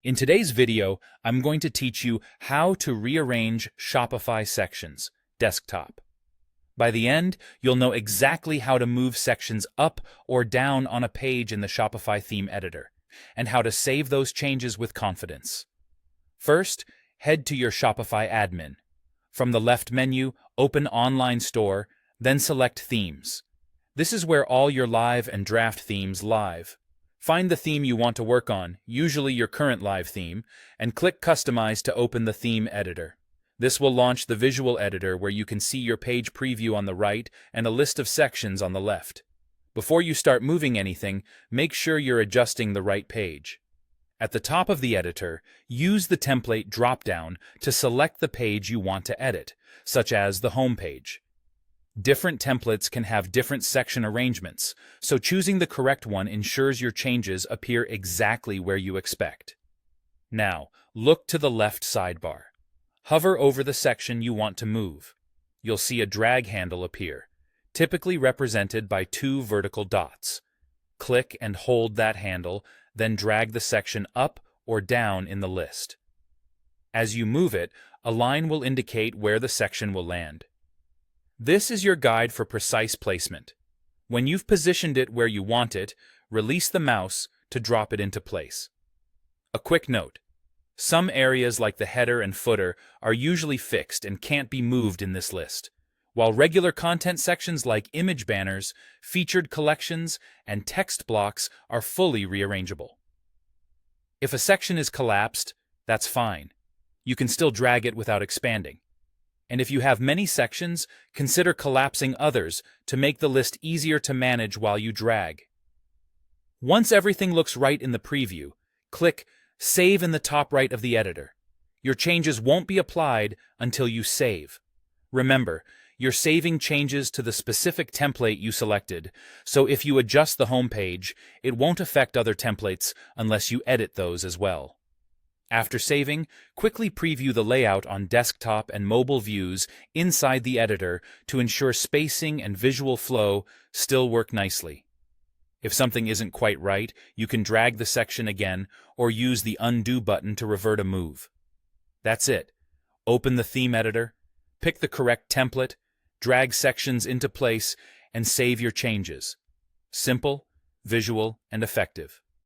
In today's video, I'm going to teach you how to rearrange Shopify sections, desktop. By the end, you'll know exactly how to move sections up or down on a page in the Shopify theme editor, and how to save those changes with confidence. First, head to your Shopify admin. From the left menu, open Online Store, then select Themes. This is where all your live and draft themes live. Find the theme you want to work on, usually your current live theme, and click Customize to open the theme editor. This will launch the visual editor where you can see your page preview on the right and a list of sections on the left. Before you start moving anything, make sure you're adjusting the right page. At the top of the editor, use the template drop-down to select the page you want to edit, such as the home page. Different templates can have different section arrangements, so choosing the correct one ensures your changes appear exactly where you expect. Now, look to the left sidebar. Hover over the section you want to move. You'll see a drag handle appear, typically represented by two vertical dots. Click and hold that handle, then drag the section up or down in the list. As you move it, a line will indicate where the section will land. This is your guide for precise placement. When you've positioned it where you want it, release the mouse to drop it into place. A quick note: some areas like the header and footer are usually fixed and can't be moved in this list, while regular content sections like image banners, featured collections, and text blocks are fully rearrangeable. If a section is collapsed, that's fine. You can still drag it without expanding. And if you have many sections, consider collapsing others to make the list easier to manage while you drag. Once everything looks right in the preview, click Save in the top right of the editor. Your changes won't be applied until you save. Remember, you're saving changes to the specific template you selected, so if you adjust the home page, it won't affect other templates unless you edit those as well. After saving, quickly preview the layout on desktop and mobile views inside the editor to ensure spacing and visual flow still work nicely. If something isn't quite right, you can drag the section again or use the undo button to revert a move. That's it. Open the theme editor, pick the correct template, drag sections into place, and save your changes. Simple, visual, and effective.